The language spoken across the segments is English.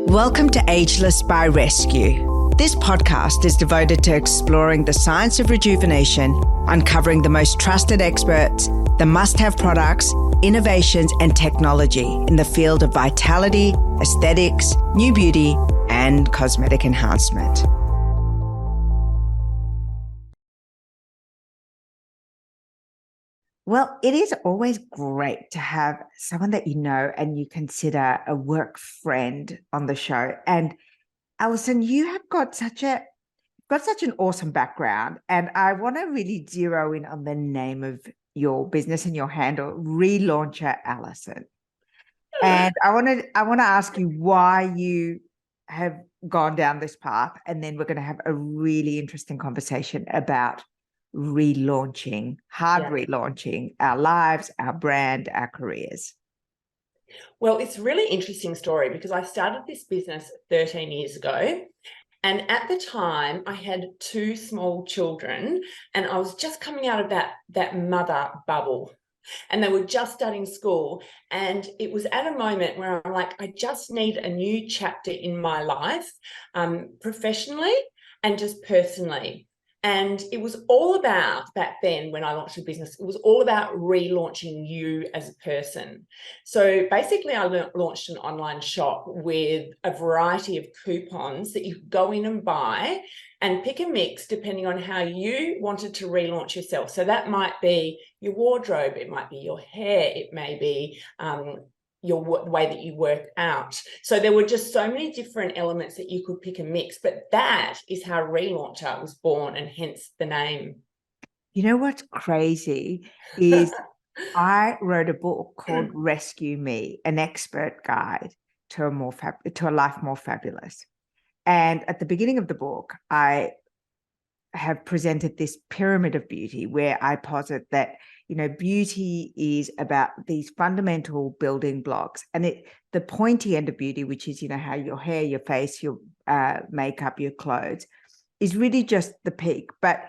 Welcome to Ageless by Rescue. This podcast is devoted to exploring the science of rejuvenation, uncovering the most trusted experts, the must-have products, innovations, and technology in the field of vitality, aesthetics, new beauty, and cosmetic enhancement. Well, it is always great to have someone that you know and you consider a work friend on the show. And Alison, you have got such an awesome background, and I want to really zero in on the name of your business and your handle, Relauncher, Alison. And I want to ask you why you have gone down this path, and then we're going to have a really interesting conversation about relaunching our lives, our brand, our careers. Well, it's a really interesting story because I started this business 13 years ago. And at the time, I had 2 small children, and I was just coming out of that mother bubble. And they were just starting school. And it was at a moment where I'm like, I just need a new chapter in my life, professionally and just personally. And it was all about, back then when I launched a business, it was all about relaunching you as a person. So basically I launched an online shop with a variety of coupons that you could go in and buy and pick a mix depending on how you wanted to relaunch yourself. So that might be your wardrobe, it might be your hair, it may be the way that you work out. So there were just so many different elements that you could pick and mix, but that is how Relauncher was born, and hence the name. You know what's crazy is I wrote a book called Rescue Me, an expert guide to a life more fabulous. And at the beginning of the book, I have presented this pyramid of beauty where I posit that, beauty is about these fundamental building blocks, and the pointy end of beauty, which is, how your hair, your face, your makeup, your clothes, is really just the peak. But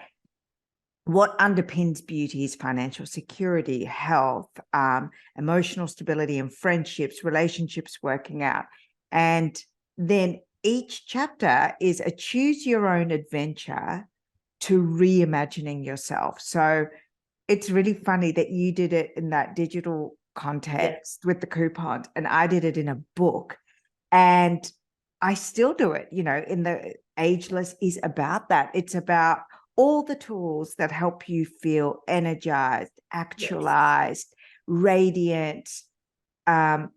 what underpins beauty is financial security, health, emotional stability, and friendships, relationships working out. And then each chapter is a choose your own adventure to reimagining yourself. So it's really funny that you did it in that digital context with the coupons, and I did it in a book. And I still do it, in the Ageless is about that. It's about all the tools that help you feel energized, actualized, radiant, the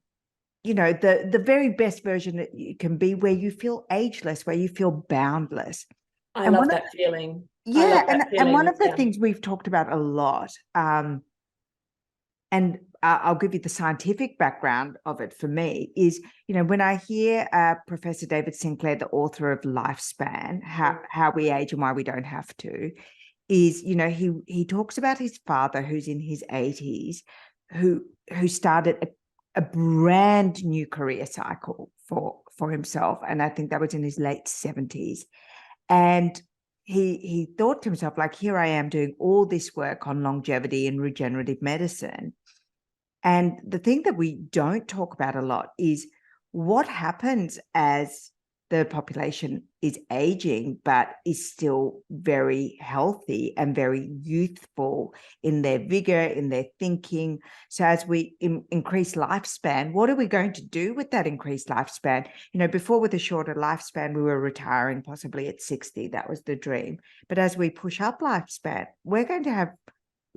very best version that you can be, where you feel ageless, where you feel boundless. I love that feeling. Yeah, and one of the things we've talked about a lot, and I'll give you the scientific background of it for me, is, when I hear Professor David Sinclair, the author of Lifespan, how we age and why we don't have to, is, he talks about his father, who's in his 80s, who started a brand new career cycle for himself. And I think that was in his late 70s. And he thought to himself, like, here I am doing all this work on longevity and regenerative medicine. And the thing that we don't talk about a lot is what happens as the population is aging, but is still very healthy and very youthful in their vigor, in their thinking. So as we increase lifespan, what are we going to do with that increased lifespan? Before, with a shorter lifespan, we were retiring possibly at 60. That was the dream. But as we push up lifespan, we're going to have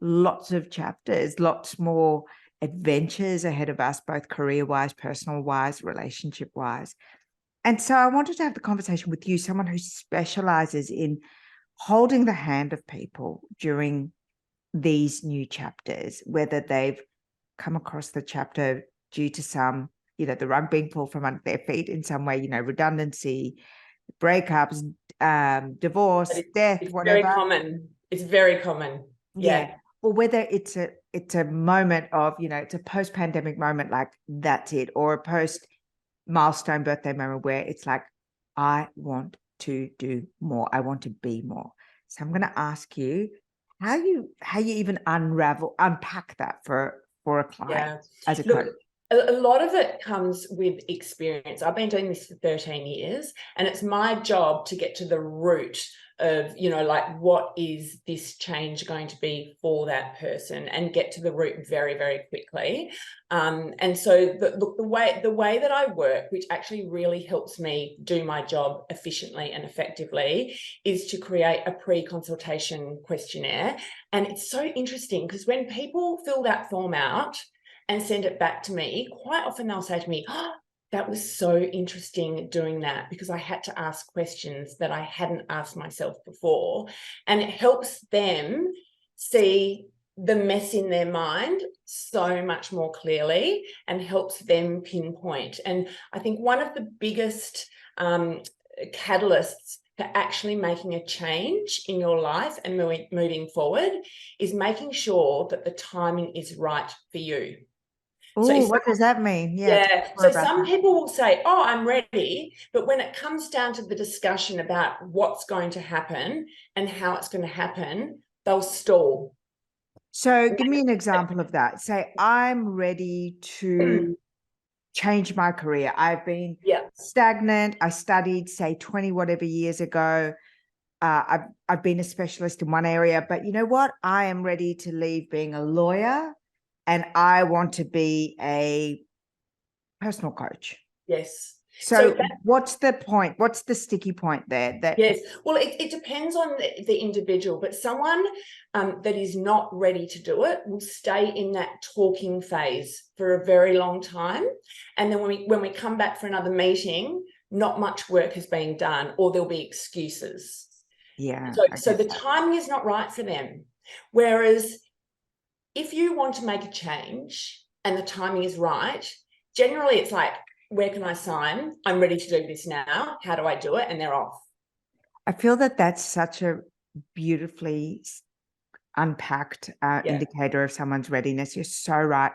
lots of chapters, lots more adventures ahead of us, both career-wise, personal-wise, relationship-wise. And so I wanted to have the conversation with you, someone who specializes in holding the hand of people during these new chapters, whether they've come across the chapter due to some, the rug being pulled from under their feet in some way, redundancy, breakups, divorce, death, whatever. Very common. It's very common. Yeah. Or whether it's a moment of, it's a post-pandemic moment, like that's it, or a post-milestone birthday moment where it's like, I want to do more. I want to be more. So I'm going to ask you how you even unpack that for a client as a coach. A lot of it comes with experience. I've been doing this for 13 years, and it's my job to get to the root of, like, what is this change going to be for that person, and get to the root very, very quickly. And so the way that I work, which actually really helps me do my job efficiently and effectively, is to create a pre-consultation questionnaire. And it's so interesting because when people fill that form out and send it back to me, quite often they'll say to me, "Oh, that was so interesting doing that, because I had to ask questions that I hadn't asked myself before." And it helps them see the mess in their mind so much more clearly, and helps them pinpoint. And I think one of the biggest catalysts for actually making a change in your life and moving forward is making sure that the timing is right for you. Oh, what does that mean? Yeah. So some people will say, "Oh, I'm ready." But when it comes down to the discussion about what's going to happen and how it's going to happen, they'll stall. So give me an example of that. Say, I'm ready to change my career. I've been stagnant. I studied, say, 20 whatever years ago. I've been a specialist in one area, but you know what? I am ready to leave being a lawyer, and I want to be a personal coach. Yes. So what's the point? What's the sticky point there? Yes. Well, it depends on the individual, but someone that is not ready to do it will stay in that talking phase for a very long time. And then when we come back for another meeting, not much work has been done, or there'll be excuses. Yeah. So the timing is not right for them. Whereas if you want to make a change and the timing is right, generally it's like, where can I sign? I'm ready to do this now. How do I do it? And they're off. I feel that that's such a beautifully unpacked indicator of someone's readiness. You're so right.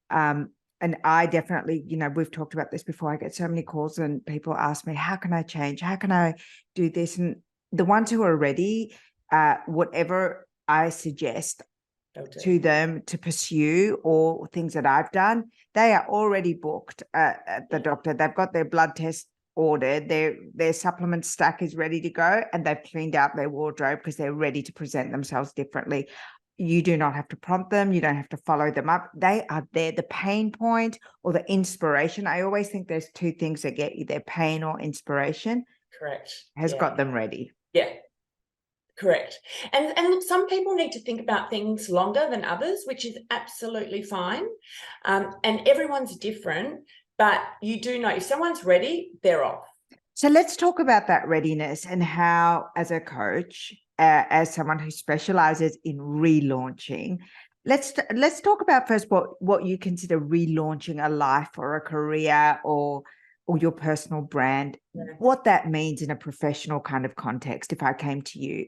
And I definitely, we've talked about this before. I get so many calls and people ask me, how can I change? How can I do this? And the ones who are ready, whatever I suggest to them to pursue, or things that I've done, they are already booked at the doctor. They've got their blood test ordered, their supplement stack is ready to go, and they've cleaned out their wardrobe because they're ready to present themselves differently. You do not have to prompt them. You don't have to follow them up. They are there. The pain point or the inspiration. I always think there's two things that get you there: pain or inspiration. Correct. Has got them ready. Yeah. Correct. And look, some people need to think about things longer than others, which is absolutely fine. And everyone's different, but you do know if someone's ready, they're off. So let's talk about that readiness, and how, as a coach, as someone who specializes in relaunching, let's talk about first what you consider relaunching a life or a career or your personal brand, what that means in a professional kind of context. If I came to you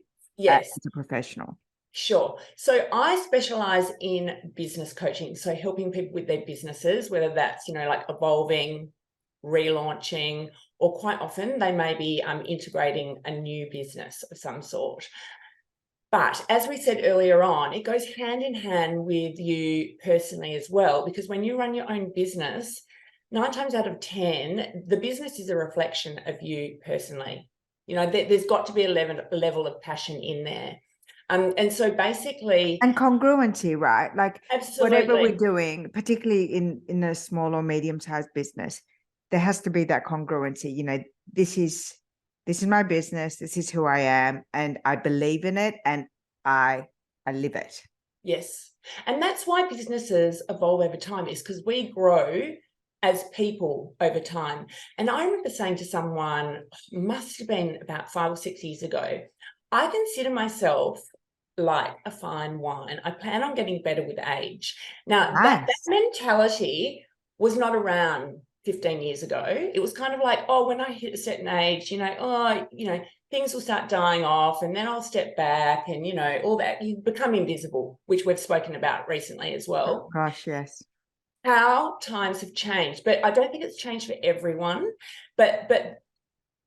as a professional. Sure. So I specialize in business coaching. So helping people with their businesses, whether that's, like evolving, relaunching, or quite often they may be integrating a new business of some sort. But as we said earlier on, it goes hand in hand with you personally as well, because when you run your own business, 9 times out of 10, the business is a reflection of you personally. There's got to be a level of passion in there. And so basically... And congruency, right? Like absolutely. Whatever we're doing, particularly in a small or medium-sized business, there has to be that congruency. This is my business, this is who I am, and I believe in it, and I live it. Yes. And that's why businesses evolve over time, is because we grow as people over time. And I remember saying to someone, must have been about 5 or 6 years ago, I consider myself like a fine wine. I plan on getting better with age. Now, that mentality was not around 15 years ago. It was kind of like, oh, when I hit a certain age, things will start dying off, and then I'll step back, and, all that. You become invisible, which we've spoken about recently as well. Oh, gosh, yes. How times have changed, but I don't think it's changed for everyone. But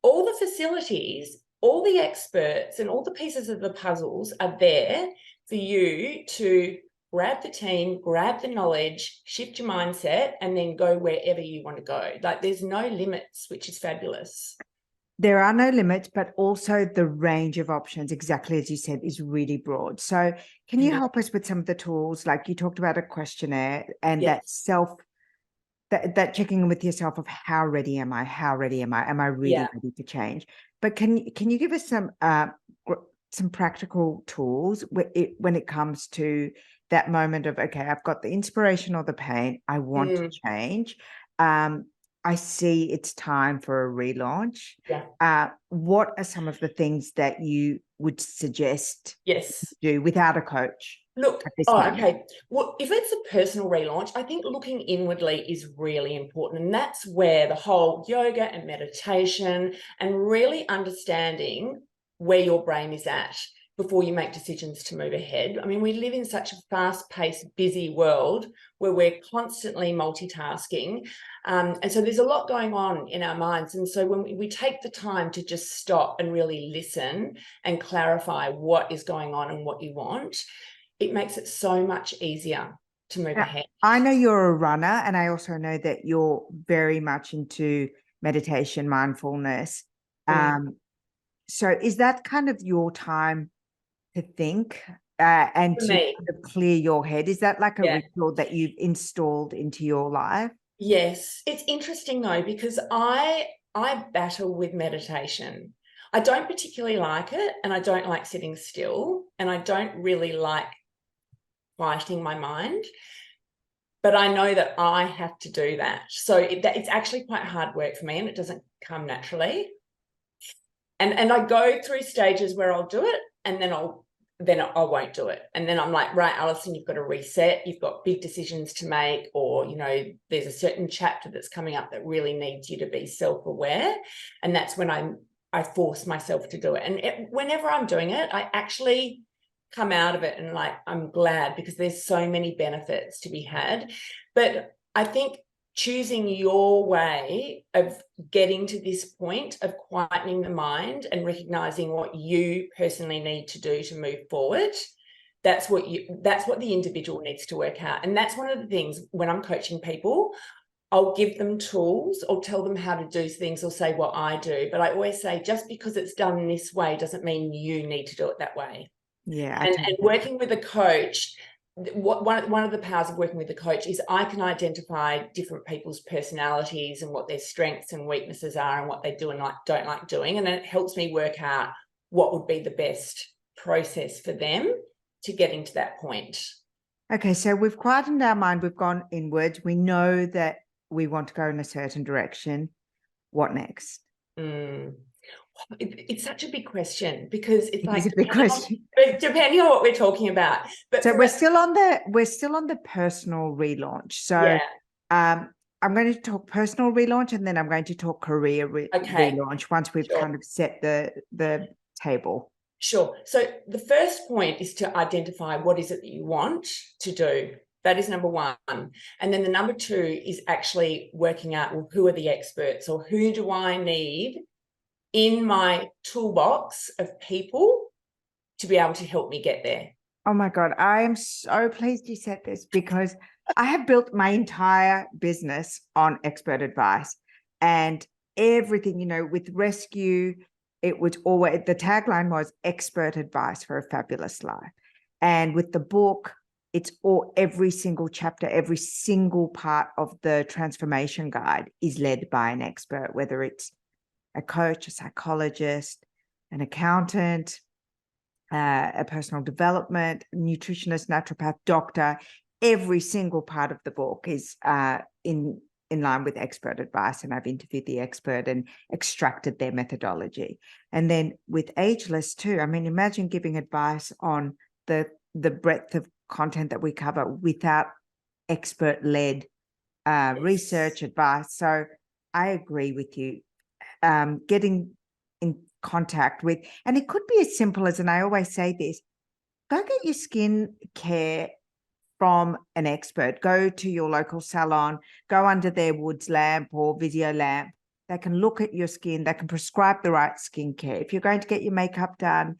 all the facilities, all the experts, and all the pieces of the puzzles are there for you to grab the team, grab the knowledge, shift your mindset, and then go wherever you want to go. Like there's no limits, which is fabulous. There are no limits, but also the range of options, exactly as you said, is really broad. So can you help us with some of the tools? Like you talked about a questionnaire and that checking in with yourself of how ready am I? How ready am I? Am I really ready to change? But can you give us some practical tools when it comes to that moment of, okay, I've got the inspiration or the pain, I want to change. I see it's time for a relaunch. What are some of the things that you would suggest do without a coach? Look, okay. Well, if it's a personal relaunch, I think looking inwardly is really important. And that's where the whole yoga and meditation and really understanding where your brain is at before you make decisions to move ahead. I mean, we live in such a fast-paced, busy world where we're constantly multitasking. And so there's a lot going on in our minds. And so when we take the time to just stop and really listen and clarify what is going on and what you want, it makes it so much easier to move ahead. I know you're a runner, and I also know that you're very much into meditation, mindfulness. So is that kind of your time to think and to kind of clear your head? Is that like a ritual that you've installed into your life? Yes. It's interesting though, because I battle with meditation. I don't particularly like it, and I don't like sitting still, and I don't really like quieting my mind, but I know that I have to do that. So it's actually quite hard work for me, and it doesn't come naturally. And I go through stages where I'll do it, and then I won't do it. And then I'm like, right, Alison, you've got to reset. You've got big decisions to make, or, you know, there's a certain chapter that's coming up that really needs you to be self-aware. And that's when I force myself to do it. And whenever I'm doing it, I actually come out of it and like, I'm glad, because there's so many benefits to be had. But I think choosing your way of getting to this point of quietening the mind and recognizing what you personally need to do to move forward, that's what the individual needs to work out. And that's one of the things when I'm coaching people, I'll give them tools or tell them how to do things or say what I do. But I always say, just because it's done this way doesn't mean you need to do it that way. And working with a coach, one of the powers of working with a coach is I can identify different people's personalities and what their strengths and weaknesses are and what they do and don't like doing. And it helps me work out what would be the best process for them to getting to that point. Okay, so we've quietened our mind, we've gone inwards. We know that we want to go in a certain direction. What next? It's such a big question, because it's like a big question. Depending on what we're talking about. But so we're still on the personal relaunch. So I'm going to talk personal relaunch, and then I'm going to talk career relaunch once we've kind of set the table. Sure. So the first point is to identify what is it that you want to do. That is number one. And then the number two is actually working out, well, who are the experts, or who do I need in my toolbox of people to be able to help me get there. Oh my God, I am so pleased you said this, because I have built my entire business on expert advice, and everything, you know, with Rescue, it was always, the tagline was expert advice for a fabulous life. And with the book, it's every single chapter, every single part of the transformation guide is led by an expert, whether it's a coach, a psychologist, an accountant, a personal development, nutritionist, naturopath, doctor. Every single part of the book is in line with expert advice, and I've interviewed the expert and extracted their methodology. And then with Ageless too, I mean, imagine giving advice on the breadth of content that we cover without expert-led research advice. So I agree with you. Getting in contact with, and it could be as simple as, and I always say this, go get your skin care from an expert. Go to your local salon, go under their Woods lamp or Visio lamp. They can look at your skin, they can prescribe the right skincare. If you're going to get your makeup done,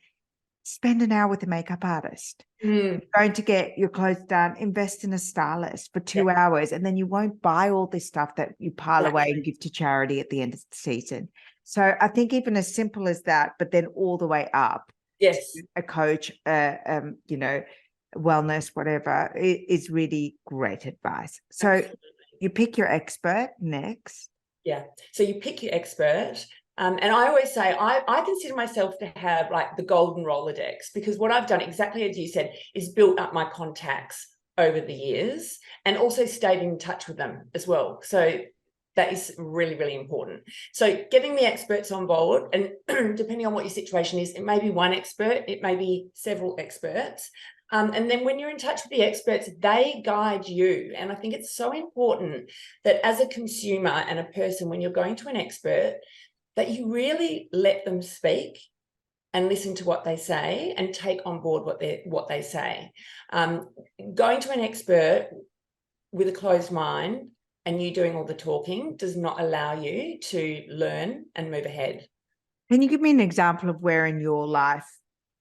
spend an hour with a makeup artist. Mm, Going to get your clothes done, invest in a stylist for 2 yeah, hours, and then you won't buy all this stuff that you pile yeah. away and give to charity at the end of the season. So I think even as simple as that, but then all the way up, Yes. a coach, you know, wellness, whatever, is really great advice. So Absolutely. you pick your expert next. Yeah. So you pick your expert. And I always say I consider myself to have like the golden Rolodex, because what I've done, exactly as you said, is built up my contacts over the years and also stayed in touch with them as well. So that is really, really important. So getting the experts on board, and depending on what your situation is, it may be one expert, it may be several experts. And then when you're in touch with the experts, they guide you. And I think it's so important that as a consumer and a person, when you're going to an expert, that you really let them speak and listen to what they say and take on board what they say. Going to an expert with a closed mind and you doing all the talking does not allow you to learn and move ahead. Can you give me an example of where in your life,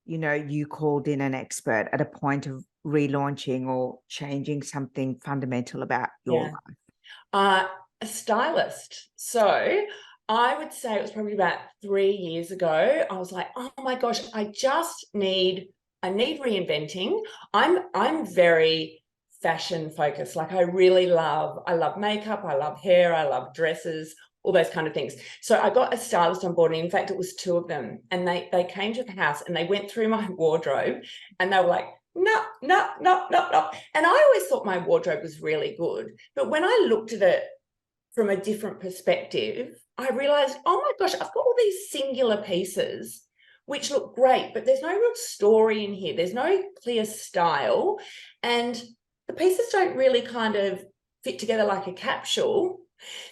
you know, you called in an expert at a point of relaunching or changing something fundamental about your Yeah. life? A stylist. So I would say it was probably about 3 years ago. I was like, oh my gosh, I need reinventing. I'm very fashion focused. Like I love makeup, I love hair, I love dresses, all those kind of things. So I got a stylist on board, and in fact, it was 2 of them. And they came to the house and they went through my wardrobe and they were like, no, no, no, no, no. And I always thought my wardrobe was really good. But when I looked at it from a different perspective, I realized, oh my gosh, I've got all these singular pieces which look great, but there's no real story in here. There's no clear style. And the pieces don't really kind of fit together like a capsule.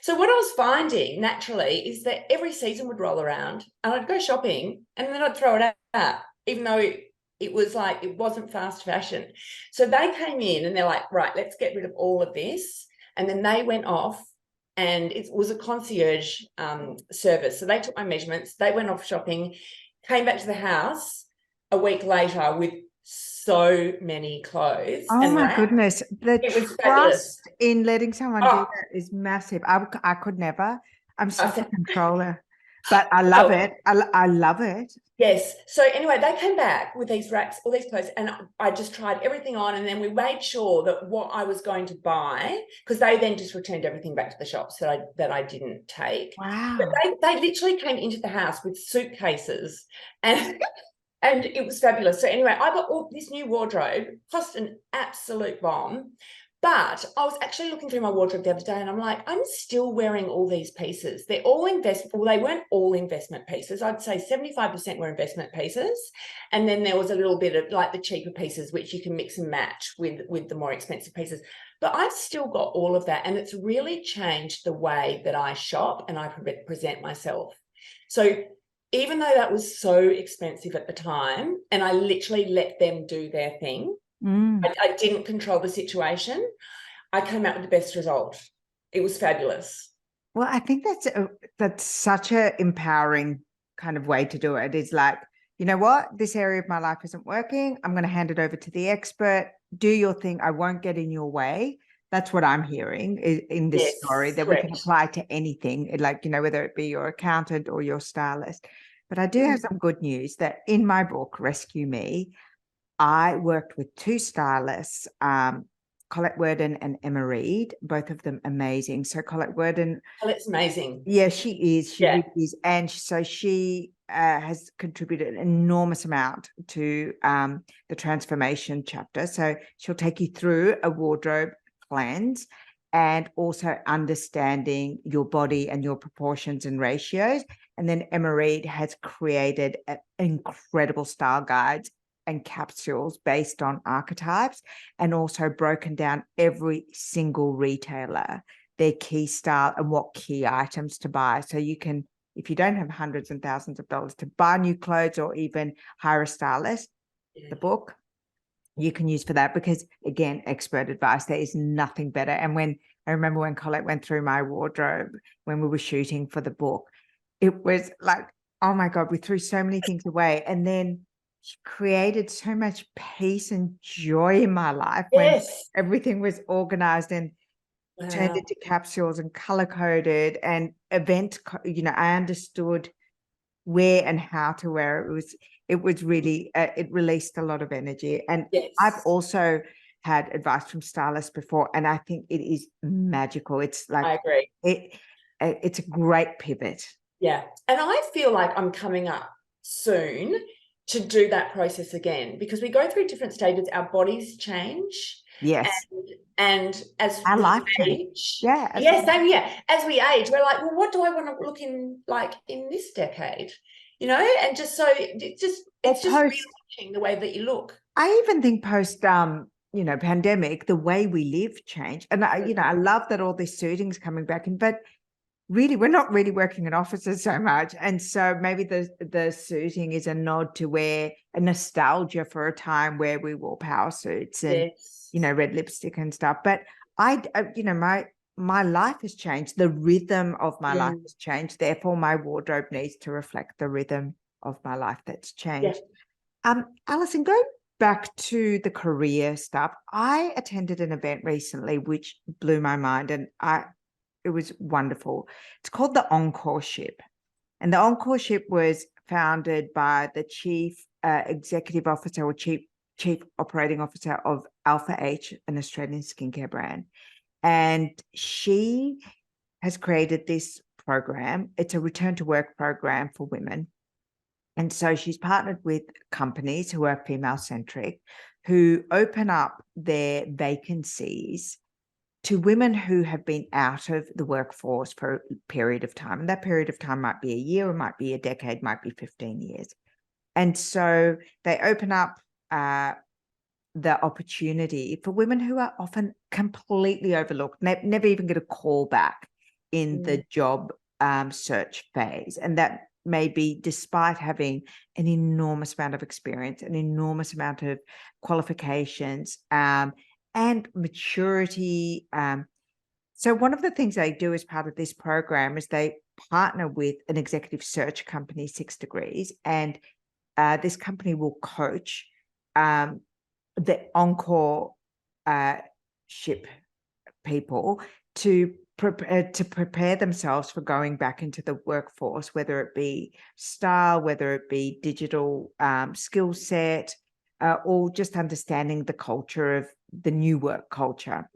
So what I was finding naturally is that every season would roll around and I'd go shopping and then I'd throw it out, even though it was like, it wasn't fast fashion. So they came in and they're like, right, let's get rid of all of this. And then they went off, and it was a concierge service. So they took my measurements, they went off shopping, came back to the house a week later with so many clothes Oh and my racks. goodness. The It was fabulous. trust in letting someone do Oh, that is massive. I could never. I'm I such a said, controller, but I love well, it. I love it. yes. So anyway, they came back with these racks, all these clothes, and I just tried everything on. And then we made sure that what I was going to buy, because they then just returned everything back to the shops that I didn't take. But Wow. they literally came into the house with suitcases and and it was fabulous. So anyway, I got all this new wardrobe, cost an absolute bomb. But I was actually looking through my wardrobe the other day and I'm like, I'm still wearing all these pieces. They're all well, they weren't all investment pieces. I'd say 75% were investment pieces. And then there was a little bit of like the cheaper pieces, which you can mix and match with the more expensive pieces. But I've still got all of that. And it's really changed the way that I shop and I present myself. So even though that was so expensive at the time, and I literally let them do their thing, I didn't control the situation, I came out with the best result. It was fabulous. Well, I think that's such a empowering kind of way to do it. It's like, you know what? This area of my life isn't working. I'm going to hand it over to the expert. Do your thing. I won't get in your way. That's what I'm hearing in this story, Yes, that we can correct. apply to anything, like, you know, whether it be your accountant or your stylist. But I do have some good news that in my book, Rescue Me, I worked with 2 stylists, Colette Worden and Emma Reed, both of them amazing. So Colette Worden, Oh, that's amazing. yeah, she is. She Yeah. really is. And so she has contributed an enormous amount to the transformation chapter. So she'll take you through a wardrobe cleanse and also understanding your body and your proportions and ratios. And then Emma Reed has created incredible style guides and capsules based on archetypes, and also broken down every single retailer, their key style and what key items to buy. So you can, if you don't have hundreds and thousands of dollars to buy new clothes or even hire a stylist, the book you can use for that, because again, expert advice, there is nothing better. And when I remember when Colette went through my wardrobe when we were shooting for the book, it was like, oh my God, we threw so many things away. And then she created so much peace and joy in my life when Yes. everything was organized and turned Wow. into capsules and color coded and I understood where and how to wear it. It was really it released a lot of energy. And I've Yes. also had advice from stylists before, and I think it is magical. It's like I agree. it's a great pivot. Yeah. And I feel like I'm coming up soon to do that process again, because we go through different stages, our bodies change. Yes, And as our we life change. age, Yeah, as we age, we're like, well, what do I want to look in like in this decade? And just so it's just post. relaunching the way that you look. I even think post pandemic, the way we live changed. And I love that all this suiting's coming back in, but really we're not really working in offices so much. And so maybe the suiting is a nod to where a nostalgia for a time where we wore power suits and Yes. red lipstick and stuff. But my life has changed. The rhythm of my life has changed. Therefore, my wardrobe needs to reflect the rhythm of my life that's changed. Alison, going back to the career stuff, I attended an event recently which blew my mind, and it was wonderful. It's called the Encoreship, and the Encoreship was founded by the chief executive officer or chief operating officer of Alpha H, an Australian skincare brand, and she has created this program. It's a return to work program for women. And so she's partnered with companies who are female centric, who open up their vacancies to women who have been out of the workforce for a period of time. And that period of time might be a year, it might be a decade, might be 15 years. And so they open up the opportunity for women who are often completely overlooked, never even get a call back in the job search phase. And that may be despite having an enormous amount of experience, an enormous amount of qualifications, and maturity. So one of the things they do as part of this program is they partner with an executive search company, 6 Degrees, and this company will coach the Encore ship people to prepare themselves for going back into the workforce, whether it be style, whether it be digital skill set, or just understanding the culture of the new work culture.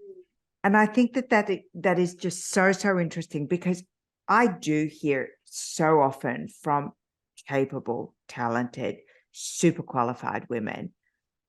And I think that is just so interesting, because I do hear so often from capable, talented, super qualified women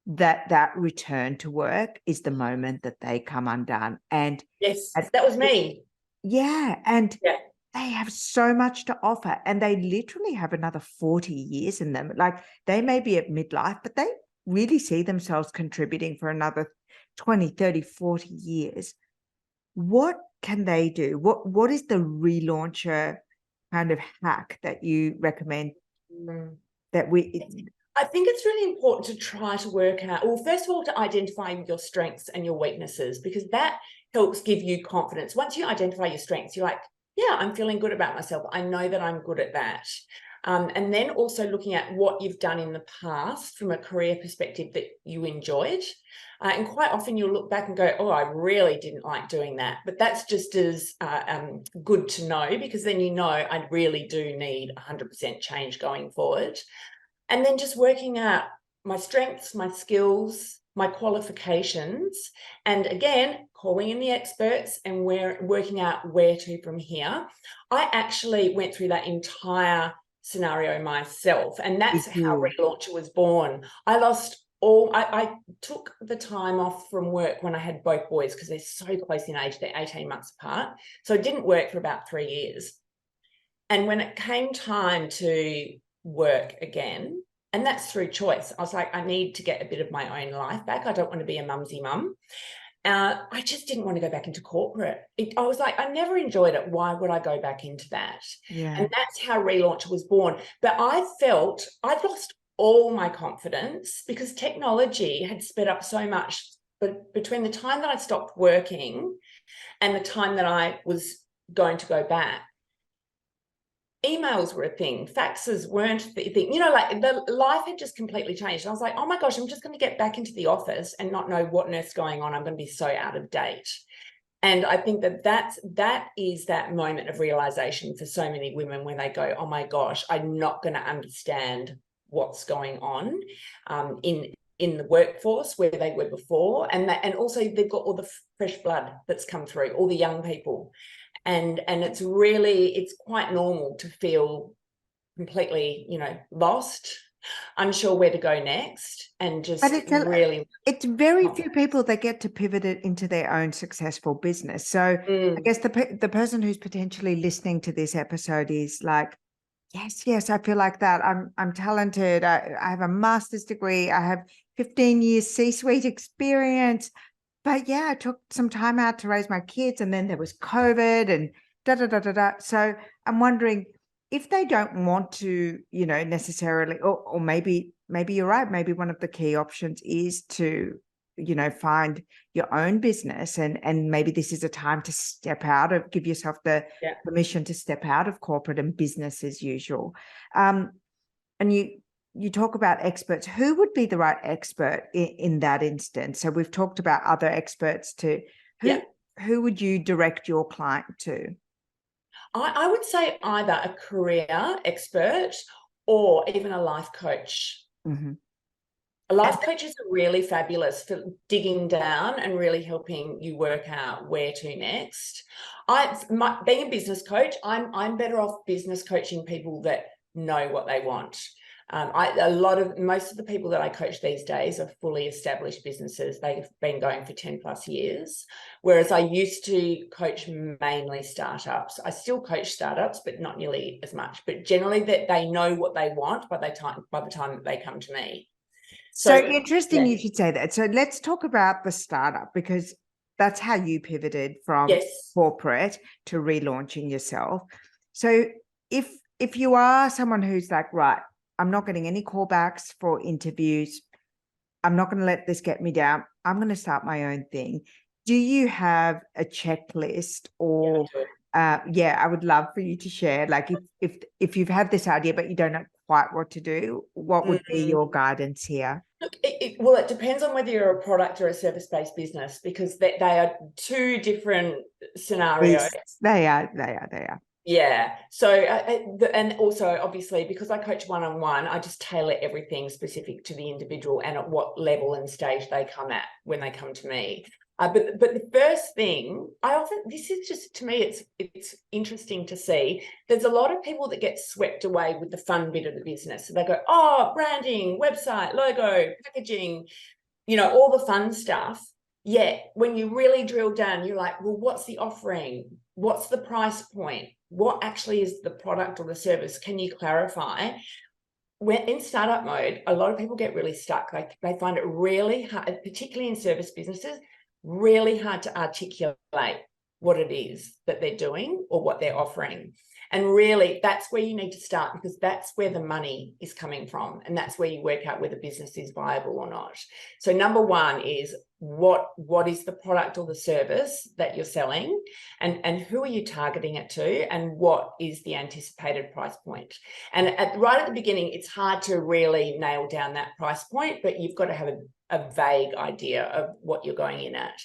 that return to work is the moment that they come undone. And Yes, that was me. Yeah. And Yeah. they have so much to offer, and they literally have another 40 years in them. Like, they may be at midlife, but they really see themselves contributing for another 20, 30, 40 years. What can they do? What is the relauncher kind of hack that you recommend that I think it's really important to try to work out, well, first of all, to identify your strengths and your weaknesses, because that helps give you confidence. Once you identify your strengths, you're like, yeah, I'm feeling good about myself. I know that I'm good at that. And then also looking at what you've done in the past from a career perspective that you enjoyed. And quite often you'll look back and go, oh, I really didn't like doing that. But that's just as good to know, because then you know I really do need 100% change going forward. And then just working out my strengths, my skills, my qualifications, and again, calling in the experts and working out where to from here. I actually went through that entire scenario myself, and that's how Relauncher was born. I took the time off from work when I had both boys, because they're so close in age, they're 18 months apart. So I didn't work for about 3 years. And when it came time to work again, and that's through choice, I was like, I need to get a bit of my own life back. I don't want to be a mumsy mum. I just didn't want to go back into corporate. I was like, I never enjoyed it. Why would I go back into that? Yeah. And that's how Relauncher was born. But I felt I'd lost all my confidence, because technology had sped up so much. But between the time that I stopped working and the time that I was going to go back, emails were a thing, faxes weren't the thing, you know, like the life had just completely changed. And I was like, oh my gosh, I'm just going to get back into the office and not know what on earth's going on. I'm going to be so out of date. And I think that is that moment of realization for so many women when they go, oh my gosh, I'm not going to understand what's going on in the workforce where they were before. And also they've got all the fresh blood that's come through, all the young people. And it's quite normal to feel completely, you know, lost, unsure where to go next, and just But it's very few people that get to pivot it into their own successful business. So I guess the person who's potentially listening to this episode is like, yes, I feel like that. I'm talented. I have a master's degree. I have 15 years C-suite experience. But yeah, I took some time out to raise my kids, and then there was COVID and da. So I'm wondering if they don't want to, you know, necessarily, or maybe you're right. Maybe one of the key options is to, you know, find your own business, and maybe this is a time to step out of, give yourself the permission to step out of corporate and business as usual. And you talk about experts. Who would be the right expert in that instance? So we've talked about other experts too. Who would you direct your client to? I would say either a career expert or even a life coach. Mm-hmm. A life coach is really fabulous for digging down and really helping you work out where to next. Being a business coach, I'm better off business coaching people that know what they want. Most of the people that I coach these days are fully established businesses. They've been going for 10 plus years, whereas I used to coach mainly startups. I still coach startups, but not nearly as much. But generally, that they know what they want by the time that they come to me. So interesting you should say that. So let's talk about the startup, because that's how you pivoted from corporate to relaunching yourself. So if you are someone who's like, right, I'm not getting any callbacks for interviews, I'm not going to let this get me down, I'm going to start my own thing. Do you have a checklist, or I would love for you to share, like if you've had this idea but you don't know quite what to do, what would be your guidance here? Look, it depends on whether you're a product or a service-based business, because they are two different scenarios. They are. Yeah. So, and also obviously, because I coach one-on-one, I just tailor everything specific to the individual and at what level and stage they come at when they come to me. But the first thing, this is just, to me, it's interesting to see. There's a lot of people that get swept away with the fun bit of the business. So they go, oh, branding, website, logo, packaging, you know, all the fun stuff. Yet when you really drill down, you're like, well, what's the offering? What's the price point? What actually is the product or the service? Can you clarify? When in startup mode, a lot of people get really stuck. Like, they find it really hard, particularly in service businesses, really hard to articulate what it is that they're doing or what they're offering. And really, that's where you need to start, because that's where the money is coming from. And that's where you work out whether business is viable or not. So number one is what is the product or the service that you're selling, and who are you targeting it to, and what is the anticipated price point. And right at the beginning, it's hard to really nail down that price point, but you've got to have a vague idea of what you're going in at.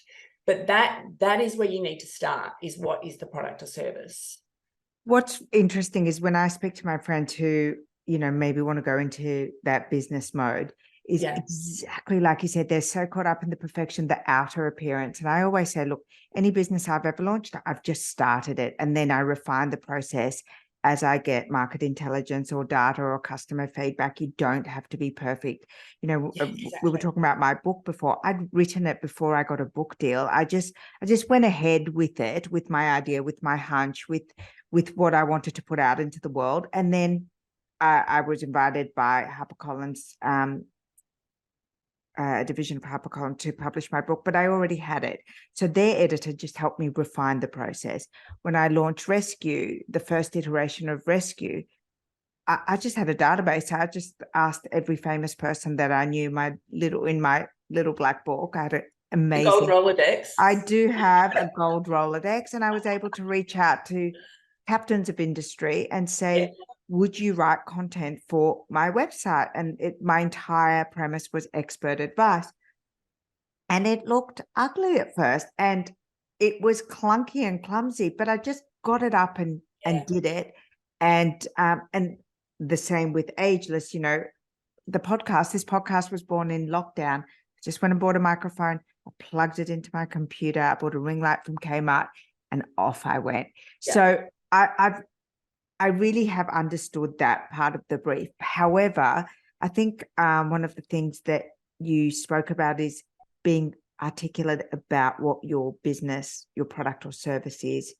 But that is where you need to start, is what is the product or service. What's interesting is when I speak to my friends who, you know, maybe want to go into that business mode, is exactly like you said, they're so caught up in the perfection, the outer appearance. And I always say, look, any business I've ever launched, I've just started it, and then I refine the process as I get market intelligence or data or customer feedback. You don't have to be perfect. You know, we were talking about my book before. I'd written it before I got a book deal. I just went ahead with it, with my idea, with my hunch, with what I wanted to put out into the world. And then I was invited by HarperCollins, a division of HarperCollins, to publish my book, but I already had it. So their editor just helped me refine the process. When I launched Rescue, the first iteration of Rescue, I just had a database. I just asked every famous person that I knew in my little black book. I had an amazing gold Rolodex. I do have a gold Rolodex, and I was able to reach out to captains of industry and Yeah. say, would you write content for my website? And my entire premise was expert advice. And it looked ugly at first and it was clunky and clumsy, but I just got it up and did it. And the same with Ageless, you know, this podcast was born in lockdown. I just went and bought a microphone. I plugged it into my computer. I bought a ring light from Kmart and off I went. Yeah. So I really have understood that part of the brief. However, I think one of the things that you spoke about is being articulate about what your business, your product or service is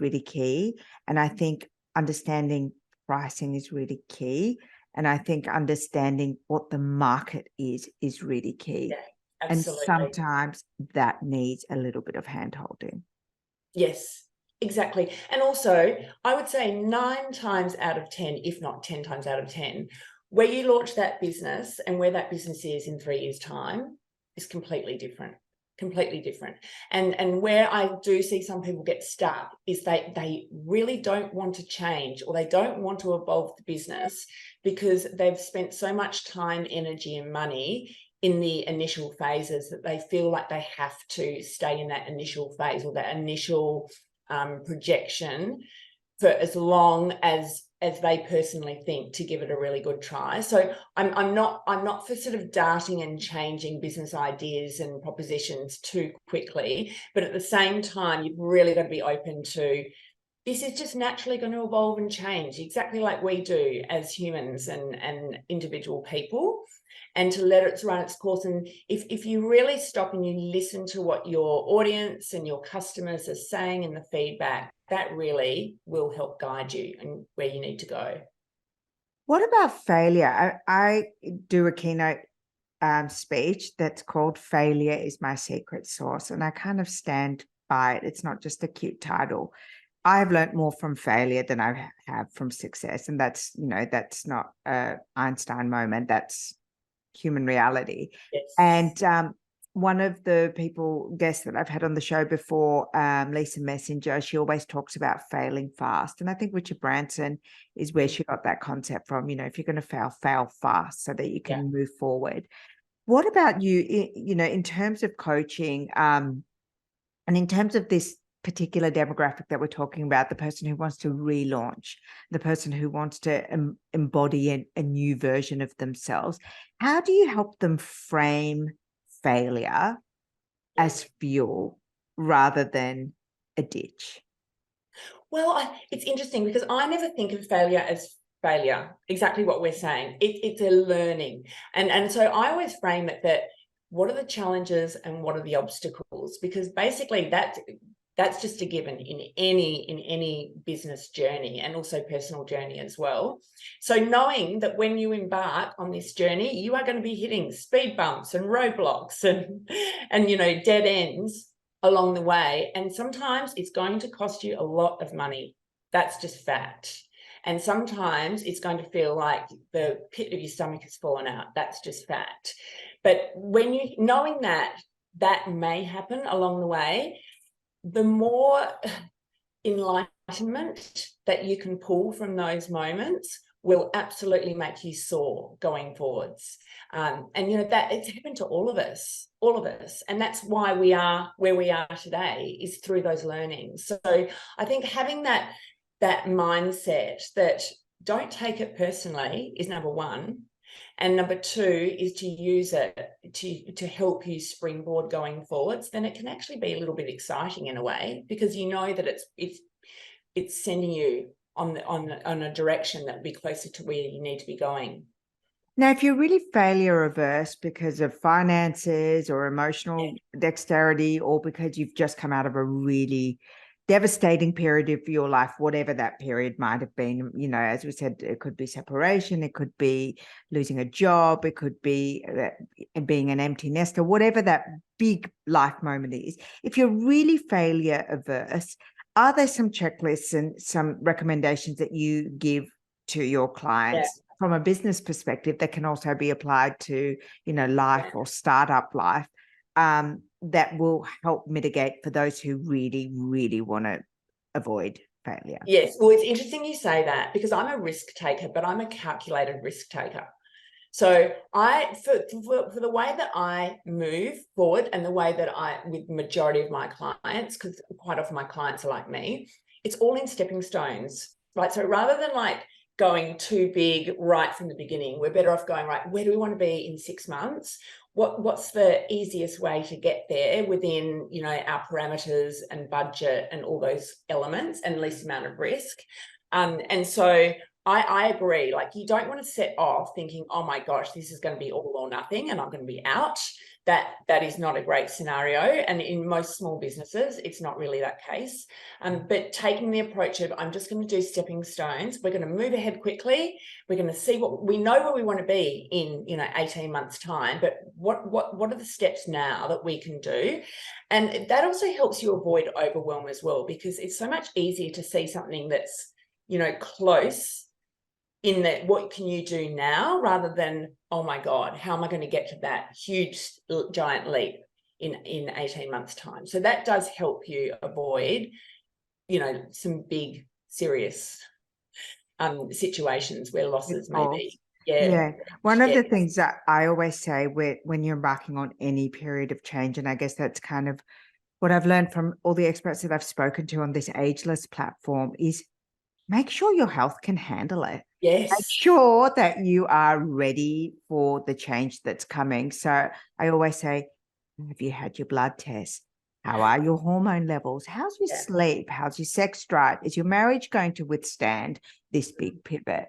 really key. And I think understanding pricing is really key. And I think understanding what the market is really key. Yeah, and absolutely. sometimes that needs a little bit of hand holding. Yes, exactly. And also, I would say 9 times out of 10, if not 10 times out of 10, where you launch that business and where that business is in 3 years' time is completely different. Completely different. And where I do see some people get stuck is they really don't want to change, or they don't want to evolve the business because they've spent so much time, energy, and money in the initial phases that they feel like they have to stay in that initial phase or that initial projection for as long as they personally think to give it a really good try. So I'm not for sort of darting and changing business ideas and propositions too quickly, but at the same time, you've really got to be open to, this is just naturally going to evolve and change, exactly like we do as humans and individual people, and to let it run its course. And if you really stop and you listen to what your audience and your customers are saying in the feedback, that really will help guide you and where you need to go. What about failure? I do a keynote speech that's called Failure is My Secret Sauce, and I kind of stand by it. It's not just a cute title. I've learned more from failure than I have from success. And that's, you know, that's not an Einstein moment. That's human reality. Yes. And one of the guests that I've had on the show before, Lisa Messenger, she always talks about failing fast. And I think Richard Branson is where she got that concept from. You know, if you're going to fail fast so that you can move forward. What about you, you know, in terms of coaching and in terms of this particular demographic that we're talking about, the person who wants to relaunch, the person who wants to embody a new version of themselves, how do you help them frame failure as fuel rather than a ditch? Well, it's interesting because I never think of failure as failure, exactly what we're saying. It's a learning. And so I always frame it that, what are the challenges and what are the obstacles? Because basically that's just a given in any business journey, and also personal journey as well. So knowing that when you embark on this journey, you are going to be hitting speed bumps and roadblocks and you know, dead ends along the way. And sometimes it's going to cost you a lot of money. That's just fact. And sometimes it's going to feel like the pit of your stomach has fallen out. That's just fact. But when you, knowing that may happen along the way, the more enlightenment that you can pull from those moments will absolutely make you soar going forwards. And you know, that it's happened to all of us. And that's why we are where we are today, is through those learnings. So I think having that mindset that don't take it personally is number one. And number two is to use it to help you springboard going forwards. Then it can actually be a little bit exciting in a way, because you know that it's sending you on a direction that will be closer to where you need to be going. Now, if you're really failure averse because of finances or emotional dexterity, or because you've just come out of a really devastating period of your life, whatever that period might have been, you know, as we said, it could be separation, it could be losing a job, it could be being an empty nester, whatever that big life moment is. If you're really failure averse, are there some checklists and some recommendations that you give to your clients from a business perspective that can also be applied to, you know, life or startup life, that will help mitigate for those who really, really want to avoid failure. Yes. Well, it's interesting you say that, because I'm a risk taker, but I'm a calculated risk taker. So for the way that I move forward, and the way that with majority of my clients, because quite often my clients are like me, it's all in stepping stones, right? So rather than like going too big right from the beginning, we're better off going, right, where do we want to be in 6 months? What's the easiest way to get there within, you know, our parameters and budget and all those elements, and least amount of risk. And so I agree. Like, you don't want to set off thinking, oh my gosh, this is going to be all or nothing and I'm going to be out. That is not a great scenario. And in most small businesses, it's not really that case. But taking the approach of, I'm just going to do stepping stones. We're going to move ahead quickly. We're going to see what we know where we want to be in, you know, 18 months time. But what are the steps now that we can do? And that also helps you avoid overwhelm as well, because it's so much easier to see something that's, you know, close in that, what can you do now, rather than, oh my God, how am I going to get to that huge giant leap in 18 months time? So that does help you avoid, you know, some big serious situations where losses may be. Yeah. One of the things that I always say when you're embarking on any period of change, and I guess that's kind of what I've learned from all the experts that I've spoken to on this Ageless platform, is make sure your health can handle it. Yes. Make sure that you are ready for the change that's coming. So I always say, have you had your blood test? How are your hormone levels? How's your sleep? How's your sex drive? Is your marriage going to withstand this big pivot?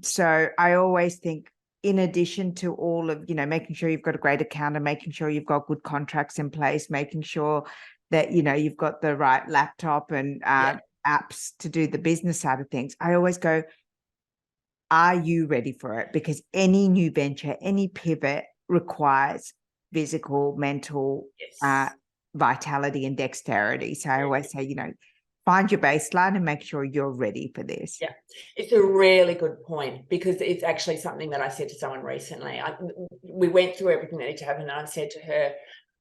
So I always think, in addition to all of, you know, making sure you've got a great accountant, making sure you've got good contracts in place, making sure that, you know, you've got the right laptop and apps to do the business side of things, I always go, are you ready for it? Because any new venture, any pivot requires physical, mental vitality and dexterity. So I always say, you know, find your baseline and make sure you're ready for this. Yeah, it's a really good point, because it's actually something that I said to someone recently. We went through everything that needed to happen, and I said to her,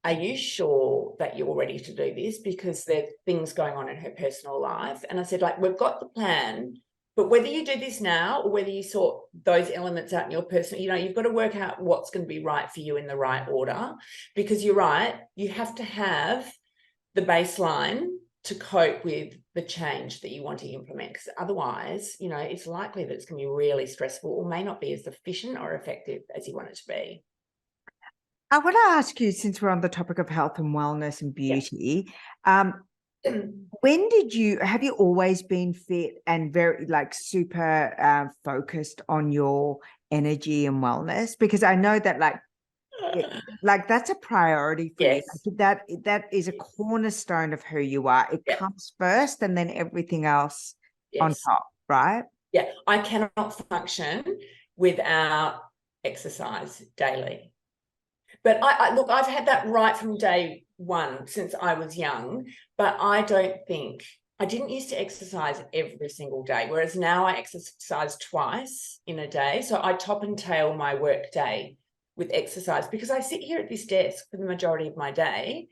are you sure that you're ready to do this? Because there's things going on in her personal life. And I said, like, we've got the plan, but whether you do this now or whether you sort those elements out in your personal, you know, you've got to work out what's going to be right for you in the right order. Because you're right, you have to have the baseline to cope with the change that you want to implement, because otherwise, you know, it's likely that it's going to be really stressful, or may not be as efficient or effective as you want it to be. I want to ask you, since we're on the topic of health and wellness and beauty, have you always been fit and very like super focused on your energy and wellness? Because I know that like that's a priority for you. Like that is a cornerstone of who you are. It comes first, and then everything else on top, right? Yeah, I cannot function without exercise daily. But look, I've had that right from day one since I was young, but I didn't used to exercise every single day, whereas now I exercise twice in a day. So I top and tail my work day with exercise, because I sit here at this desk for the majority of my day.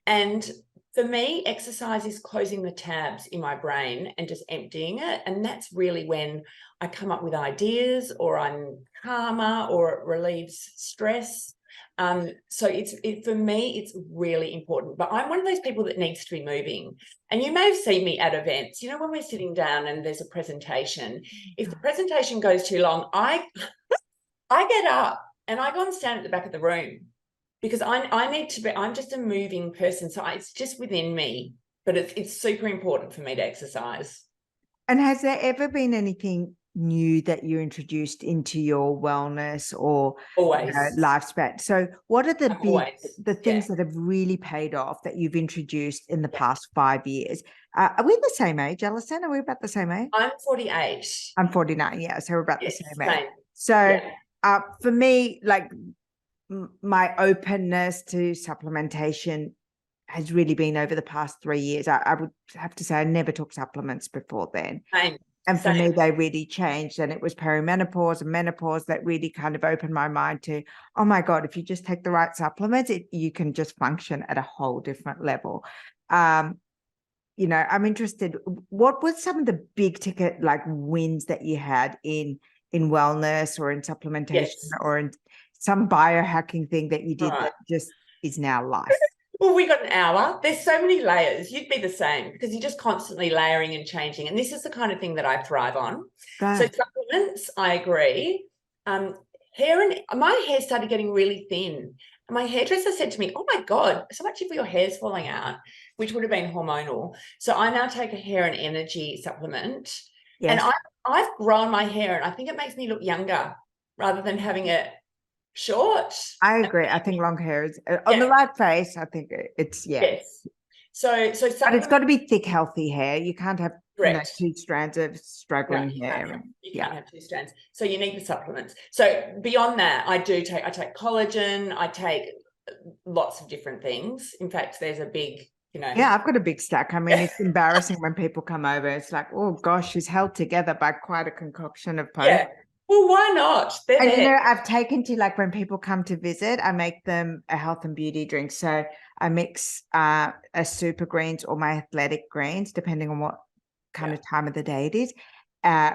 And for me, exercise is closing the tabs in my brain and just emptying it. And that's really when I come up with ideas, or I'm calmer, or it relieves stress. So for me, it's really important. But I'm one of those people that needs to be moving. And you may have seen me at events, you know, when we're sitting down and there's a presentation. If the presentation goes too long, I get up and I go and stand at the back of the room, because I need to be, I'm just a moving person. So it's just within me, but it's super important for me to exercise. And has there ever been anything new that you introduced into your wellness or lifespan? So what are the things that have really paid off that you've introduced in the past 5 years? Are we the same age, Alison? Are we about the same age? I'm 48. I'm 49. Yeah. So we're about the same age. So for me, like my openness to supplementation has really been over the past 3 years. I would have to say I never took supplements before then. And for me, they really changed. And it was perimenopause and menopause that really kind of opened my mind to, oh my God, if you just take the right supplements, you can just function at a whole different level. you know, I'm interested, what was some of the big ticket like wins that you had in wellness or in supplementation Yes. or in some biohacking thing that you did Right. that just is now life? Well, we got an hour. There's so many layers. You'd be the same because you're just constantly layering and changing. And this is the kind of thing that I thrive on. So Go. supplements, I agree. My hair started getting really thin. And my hairdresser said to me, "Oh my God, so much of your hair's falling out," which would have been hormonal. So I now take a hair and energy supplement. And Yes, I've grown my hair and I think it makes me look younger rather than having it short. I agree. I think long hair is on the Yeah. right face. I think it's, yeah. Yes. So But it's supplements, got to be thick, healthy hair. You can't have, you know, correct. two strands of No, struggling hair. And, you yeah. can't have two strands. So you need the supplements. So beyond that, I take collagen, I take lots of different things. In fact, there's a big, Yeah, I've got a big stack. I mean, it's embarrassing when people come over. It's like, oh gosh, she's held together by quite a concoction of posts. yeah. Well, why not? They're And you there. know, I've taken to, like, when people come to visit, I make them a health and beauty drink. So I mix a super greens or my athletic greens, depending on what kind of time of the day it is,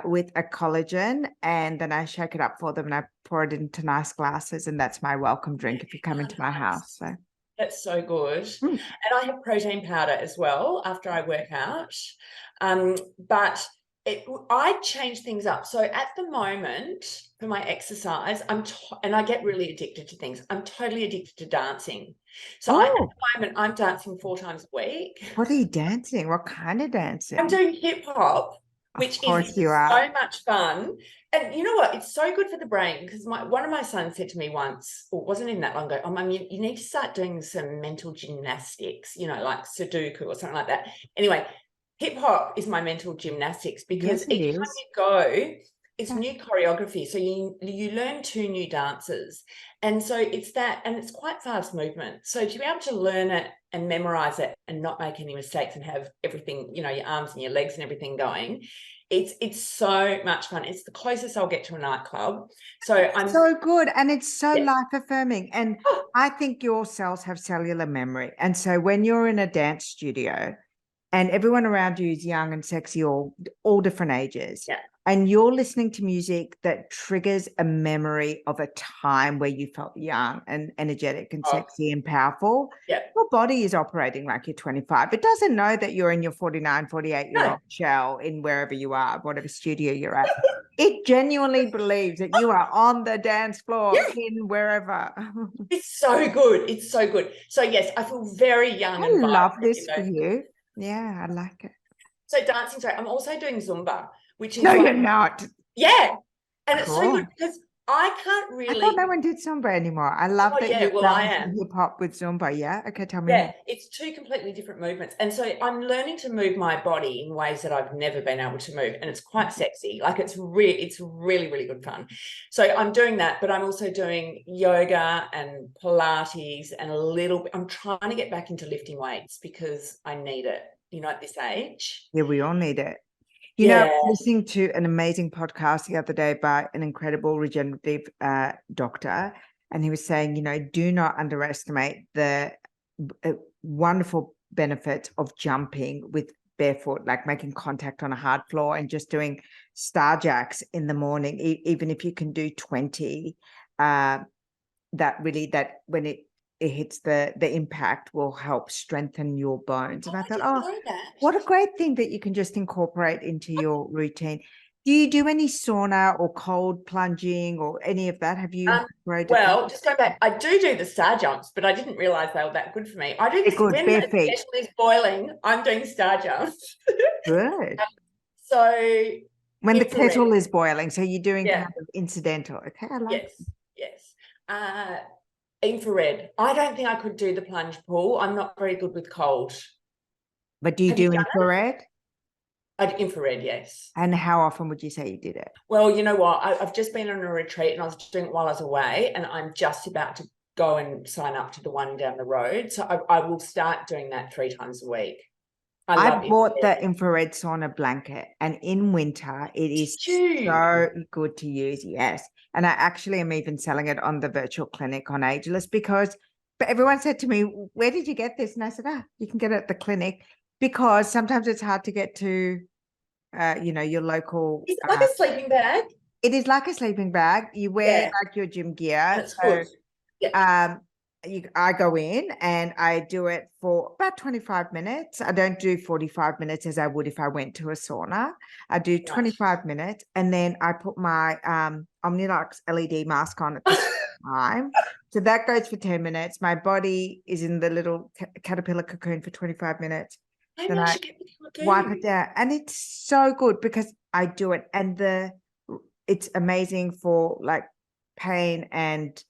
with a collagen, and then I shake it up for them and I pour it into nice glasses, and that's my welcome drink if you come into my house. So That's so good. mm. And I have protein powder as well after I work out. But I change things up. So at the moment for my exercise, and I get really addicted to things. I'm totally addicted to dancing. So at Oh, the moment, I'm dancing 4 times a week. what are you dancing? What kind of I'm dancing? doing hip hop, Of which is course you are. so much fun. And you know what? It's so good for the brain because one of my sons said to me once, or wasn't even that long ago, "Oh, Mum, you need to start doing some mental gymnastics, like Sudoku or something like that." Anyway, hip hop is my mental gymnastics because Yes, it each time is. you go, it's Yeah. new choreography. So you learn 2 new dances. And so it's that, and it's quite fast movement. So to be able to learn it and memorize it and not make any mistakes and have everything, your arms and your legs and everything going, it's so much fun. It's the closest I'll get to a nightclub. So I'm So good. And it's so yes. life affirming. And I think your cells have cellular memory. And so when you're in a dance studio and everyone around you is young and sexy, all different ages, Yeah. and you're listening to music that triggers a memory of a time where you felt young and energetic and sexy and powerful, Yeah. your body is operating like you're 25. It doesn't know that you're in your 49, 48-year-old shell in wherever you are, whatever studio you're at. It genuinely believes that you are on the dance floor in wherever. It's so good. It's so good. So yes, I feel very young I and love vibrant this for you. Yeah, I like it. So dancing, sorry, I'm also doing Zumba, which is No, like, you're not. yeah. And it's so good Cool. because I can't I thought really, no one did Zumba anymore. I love that yeah, you've well, I done some am. hip hop with Zumba. Yeah. Okay, tell me Yeah, more. it's 2 completely different movements. And so I'm learning to move my body in ways that I've never been able to move. And it's quite sexy. Like it's really, really good fun. So I'm doing that, but I'm also doing yoga and Pilates and I'm trying to get back into lifting weights because I need it, at this age. Yeah, we all need it. I Yeah. was listening to an amazing podcast the other day by an incredible regenerative doctor, and he was saying, do not underestimate the wonderful benefits of jumping with barefoot, like making contact on a hard floor and just doing star jacks in the morning, even if you can do 20, that when it hits the impact will help strengthen your bones. And I thought, didn't know that. what a great thing that you can just incorporate into your routine. Do you do any sauna or cold plunging or any of that? Have you incorporated Well, that? just going back, I do the star jumps, but I didn't realize they were that good for me. I do They're this good, when bare the feet. kettle is boiling, I'm doing star jumps. Good. So When the infrared, kettle is boiling, so you're doing yeah, kind of incidental. Okay, I like it. yes. Infrared. I don't think I could do the plunge pool. I'm not very good with cold. But do you Have you do done infrared? infrared, yes. And how often would you say you did it? Well, you know what? I've just been on a retreat and I was doing it while I was away, and I'm just about to go and sign up to the one down the road. So I will start doing that 3 times a week. I bought the infrared sauna blanket, and in winter it is so good to use. Yes. And I actually am even selling it on the virtual clinic on Ageless but everyone said to me, where did you get this? And I said, you can get it at the clinic. because sometimes it's hard to get to, your local. Is it like a sleeping bag? It is like a sleeping bag. You wear like your gym gear. That's good. I go in and I do it for about 25 minutes. I don't do 45 minutes as I would if I went to a sauna. I do 25 minutes, and then I put my Omnilux LED mask on at the same time. So that goes for 10 minutes. My body is in the little caterpillar cocoon for 25 minutes. Maybe Then I I should get the wipe cocoon. it down. And it's so good because I do it. And it's amazing for like pain and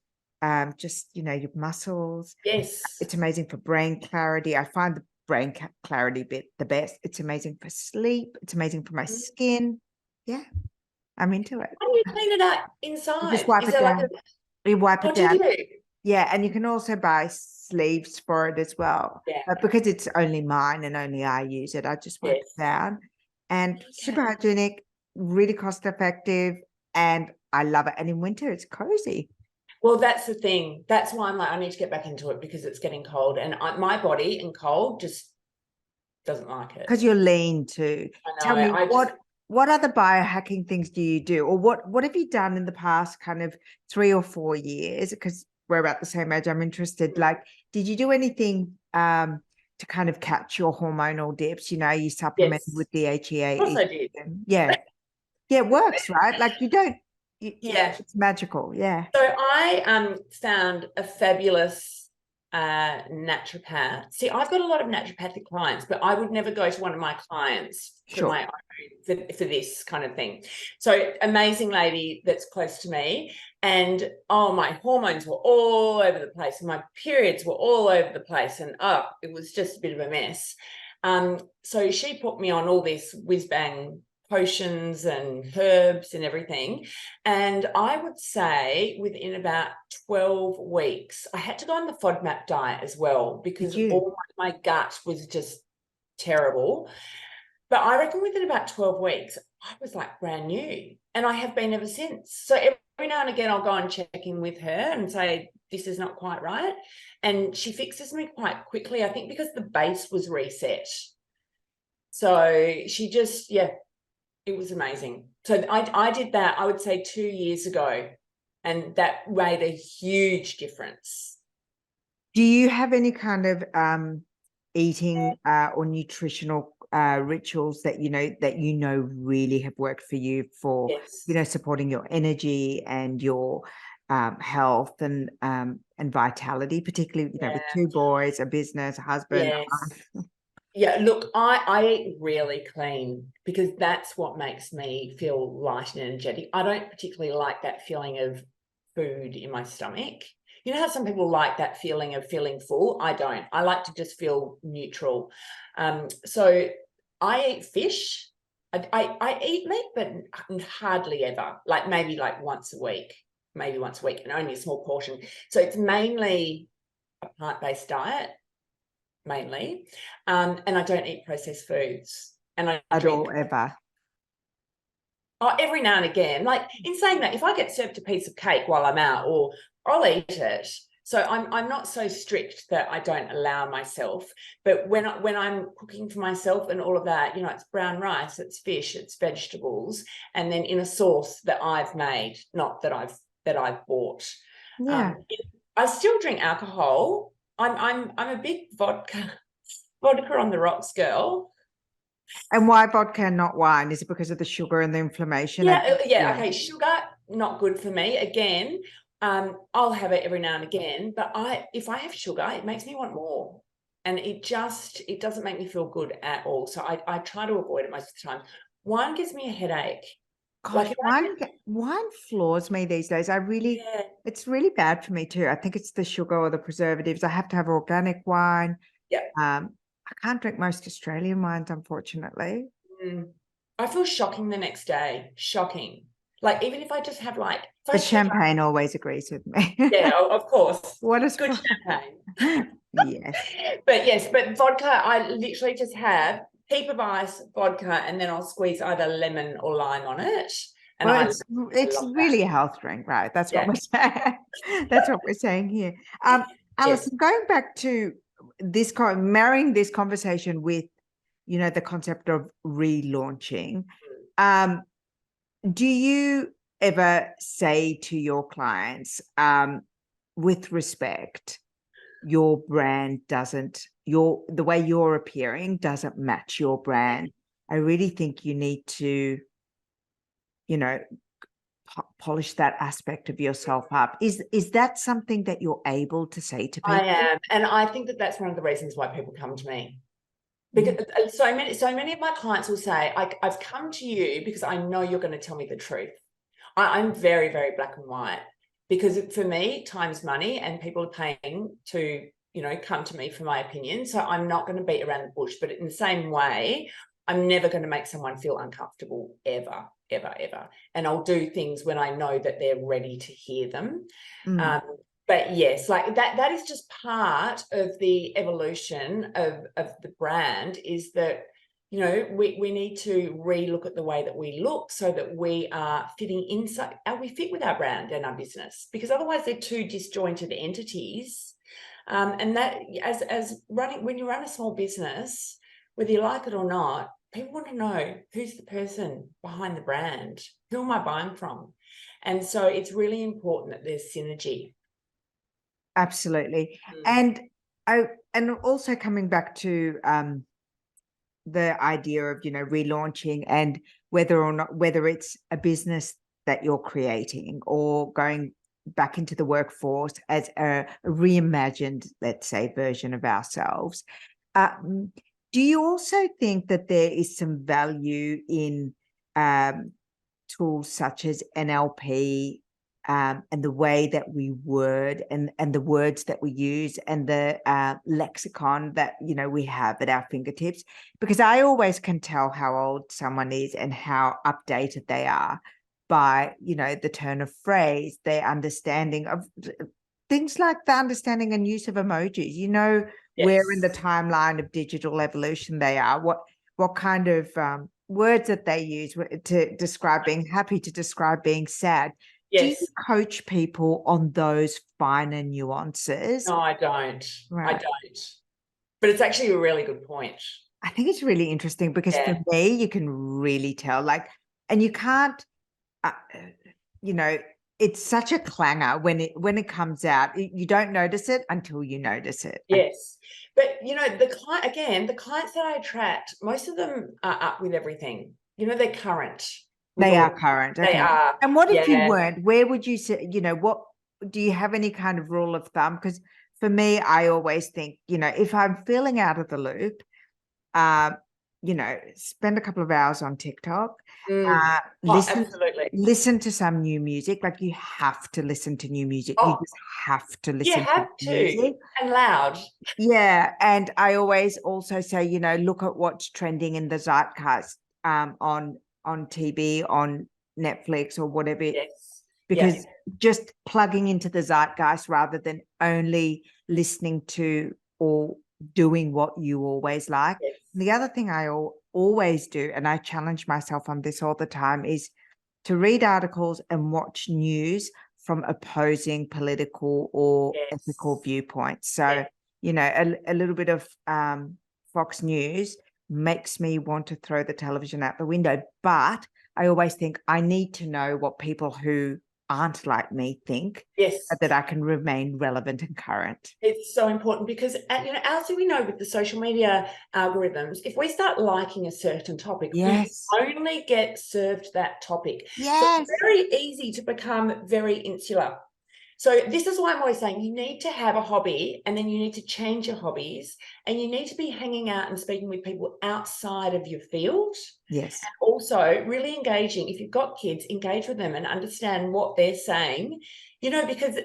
just, your muscles. Yes. It's amazing for brain clarity. I find the brain clarity bit the best. It's amazing for sleep. It's amazing for my skin. Yeah, I'm into it. How do you clean it out You inside? just wipe Is it there like down. You wipe oh, it do down. you? Yeah, and you can also buy sleeves for it as well. Yeah. But because it's only mine and only I use it, I just wipe it down. And super hygienic, really cost effective, and I love it. And in winter, it's cozy. Well, that's the thing. That's why I'm like, I need to get back into it because it's getting cold, and my body in cold just doesn't like it. Because you're lean too. I know. Tell me, what other biohacking things do you do, or what have you done in the past kind of 3 or 4 years? Because we're about the same age. I'm interested. Like, did you do anything to kind of catch your hormonal dips? You supplemented with DHEA. Of course I did. Yeah. Yeah, it works, right? Like Yeah. It's magical. Yeah. So I found a fabulous naturopath. See, I've got a lot of naturopathic clients, but I would never go to one of my clients for my own, for this kind of thing. So amazing lady that's close to me, and my hormones were all over the place, and my periods were all over the place, and it was just a bit of a mess. So she put me on all this whiz bang potions and herbs and everything. And I would say within about 12 weeks, I had to go on the FODMAP diet as well because all my gut was just terrible. But I reckon within about 12 weeks, I was like brand new, and I have been ever since. So every now and again, I'll go and check in with her and say, this is not quite right. And she fixes me quite quickly, I think because the base was reset. So she just, it was amazing. So I did that, I would say 2 years ago, and that made a huge difference. Do you have any kind of eating or nutritional rituals that really have worked for you for supporting your energy and your health and vitality, particularly with 2 boys, a business, a husband, a wife? Yeah, look, I eat really clean because that's what makes me feel light and energetic. I don't particularly like that feeling of food in my stomach. You know how some people like that feeling of feeling full? I don't. I like to just feel neutral. So I eat fish. I eat meat, but hardly ever. Like maybe like once a week, and only a small portion. So it's mainly a plant-based diet. Mainly, and I don't eat processed foods, and I drink ever. Every now and again. Like, in saying that, if I get served a piece of cake while I'm out, or I'll eat it. So I'm not so strict that I don't allow myself. But when I'm cooking for myself and all of that, it's brown rice, it's fish, it's vegetables, and then in a sauce that I've made, not that I've bought. Yeah. I still drink alcohol. I'm a big vodka on the rocks girl. And why vodka and not wine? Is it because of the sugar and the inflammation? Yeah. Okay, sugar not good for me. Again, I'll have it every now and again, but if I have sugar, it makes me want more, and it doesn't make me feel good at all. So I try to avoid it most of the time. Wine gives me a headache. Gosh, wine floors me these days. It's really bad for me too. I think it's the sugar or the preservatives. I have to have organic wine. Yeah. I can't drink most Australian wines, unfortunately. I feel shocking the next day. Shocking. Like, even if I just have But champagne always agrees with me. Yeah, of course. What is good champagne? Yes. But vodka, I literally just have heap of ice, vodka, and then I'll squeeze either lemon or lime on it. And it's really a health drink, right? That's what we're saying. That's what we're saying here. Alison, going back to marrying this conversation with the concept of relaunching. Do you ever say to your clients, with respect, your brand doesn't, the way you're appearing doesn't match your brand? I really think you need to, polish that aspect of yourself up. Is that something that you're able to say to people? I am, and I think that that's one of the reasons why people come to me. Because so many of my clients will say, I've come to you because I know you're going to tell me the truth. I'm very, very black and white, because for me, time's money, and people are paying to, come to me for my opinion. So I'm not going to beat around the bush, but in the same way, I'm never going to make someone feel uncomfortable ever, ever, ever. And I'll do things when I know that they're ready to hear them. But yes, like that is just part of the evolution of the brand, is that, we need to relook at the way that we look, so that we are fitting inside, we fit with our brand and our business, because otherwise they're two disjointed entities. And that, when you run a small business, whether you like it or not, people want to know, who's the person behind the brand? Who am I buying from? And so it's really important that there's synergy. Absolutely. And also coming back to the idea of, relaunching, and whether it's a business that you're creating or going back into the workforce as a reimagined, let's say, version of ourselves. Do you also think that there is some value in tools such as NLP, and the way that we word and the words that we use, and the lexicon that we have at our fingertips? Because I always can tell how old someone is and how updated they are by the turn of phrase, their understanding of things, like the understanding and use of emojis. Where in the timeline of digital evolution they are, what kind of words that they use to describe being happy, to describe being sad. Do you coach people on those finer nuances? No, I don't. Right. I don't. But it's actually a really good point. I think it's really interesting, because for me, you can really tell, and you can't, it's such a clangor when it comes out. You don't notice it until you notice it. Yes. But, the clients that I attract, most of them are up with everything. They're current. They are current. Okay. They are. And what if you weren't? Where would you say, what do you have any kind of rule of thumb? Because for me, I always think, if I'm feeling out of the loop, spend a couple of hours on TikTok, listen to some new music. Like, you have to listen to new music. You just have to listen to music. And loud. Yeah. And I always also say, look at what's trending in the zeitgeist, on TV, on Netflix, or whatever. Yes. Because just plugging into the zeitgeist rather than only listening to or doing what you always like. Yes. The other thing I always do, and I challenge myself on this all the time, is to read articles and watch news from opposing political or ethical viewpoints. So, a little bit of Fox News makes me want to throw the television out the window. But I always think I need to know what people who aren't like me think, so that I can remain relevant and current. It's so important, because, as we know with the social media algorithms, if we start liking a certain topic, we only get served that topic. So it's very easy to become very insular. So this is why I'm always saying you need to have a hobby, and then you need to change your hobbies, and you need to be hanging out and speaking with people outside of your field. Yes. And also really engaging. If you've got kids, engage with them and understand what they're saying, because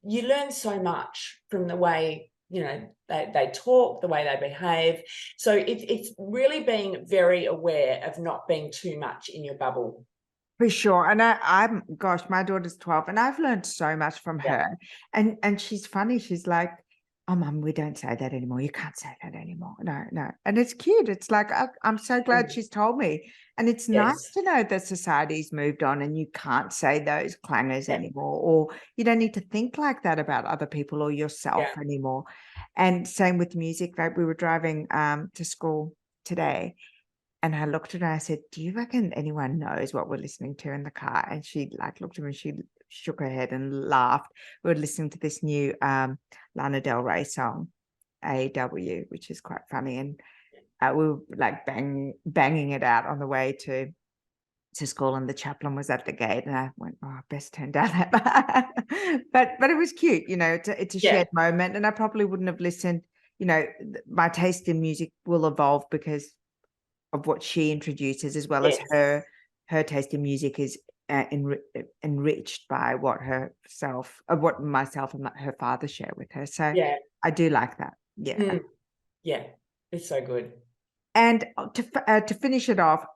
you learn so much from the way, they talk, the way they behave. So it's really being very aware of not being too much in your bubble. For sure. And gosh, my daughter's 12, and I've learned so much from her. And she's funny. She's like, "Oh, Mum, we don't say that anymore. You can't say that anymore." No. And it's cute. It's like, I'm so glad she's told me. And it's nice to know that society's moved on and you can't say those clangers anymore, or you don't need to think like that about other people or yourself anymore. And same with music. Like, we were driving to school today. And I looked at her and I said, do you reckon anyone knows what we're listening to in the car? And she like looked at me and she shook her head and laughed. We were listening to this new Lana Del Rey song, AW, which is quite funny. And we were like banging it out on the way to school, and the chaplain was at the gate, and I went, oh, best turn down that. but it was cute, you know, it's a shared moment, and I probably wouldn't have listened, you know, my taste in music will evolve because of what she introduces, as well as her taste in music is enriched by what myself and her father share with her. So I do like that. It's so good. And to finish it off,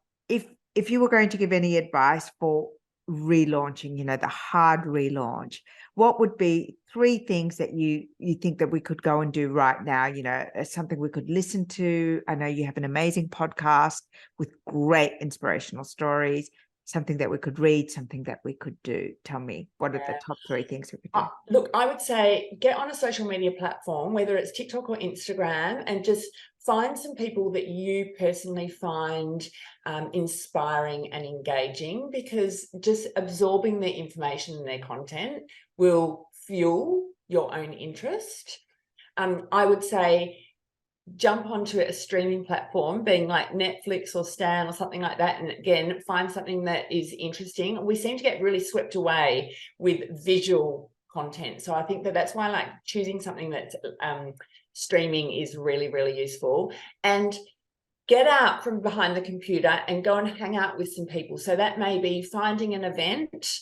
if you were going to give any advice for relaunching, you know, the hard relaunch, what would be 3 things that you think that we could go and do right now? You know, something we could listen to. I know you have an amazing podcast with great inspirational stories, something that we could read, something that we could do. Tell me, what are the top 3 things we could do? Look, I would say get on a social media platform, whether it's TikTok or Instagram, and just find some people that you personally find inspiring and engaging, because just absorbing their information and their content will fuel your own interest. I would say jump onto a streaming platform, being like Netflix or Stan or something like that, and again, find something that is interesting. We seem to get really swept away with visual content, so I think that's why I like choosing something that's streaming is really, really useful. And get out from behind the computer and go and hang out with some people. So that may be finding an event,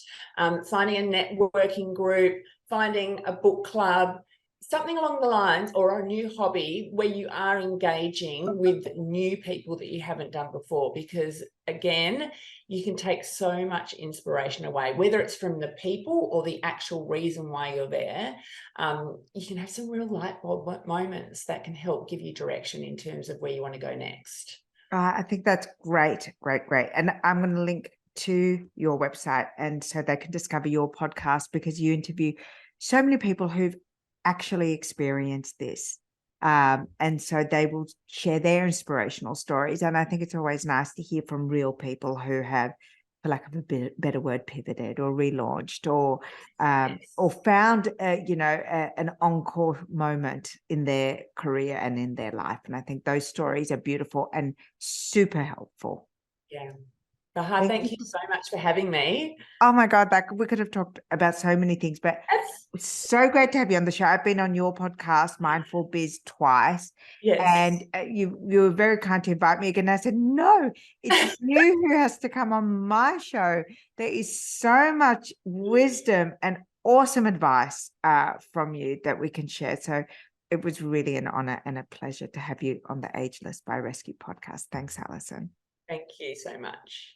finding a networking group, finding a book club, something along the lines, or a new hobby where you are engaging with new people that you haven't done before, because again, you can take so much inspiration away, whether it's from the people or the actual reason why you're there. You can have some real light bulb moments that can help give you direction in terms of where you want to go next. I think that's great. And I'm going to link to your website, and so they can discover your podcast, because you interview so many people who've actually experienced this. And so they will share their inspirational stories. And I think it's always nice to hear from real people who have, for lack of a better word, pivoted or relaunched or found, an encore moment in their career and in their life. And I think those stories are beautiful and super helpful. Yeah. Thank you so much for having me. Oh my God, we could have talked about so many things, but it's so great to have you on the show. I've been on your podcast, Mindful Biz, twice. And you were very kind to invite me again. I said, no, it's you who has to come on my show. There is so much wisdom and awesome advice from you that we can share. So it was really an honor and a pleasure to have you on the Ageless by Rescue podcast. Thanks, Alison. Thank you so much.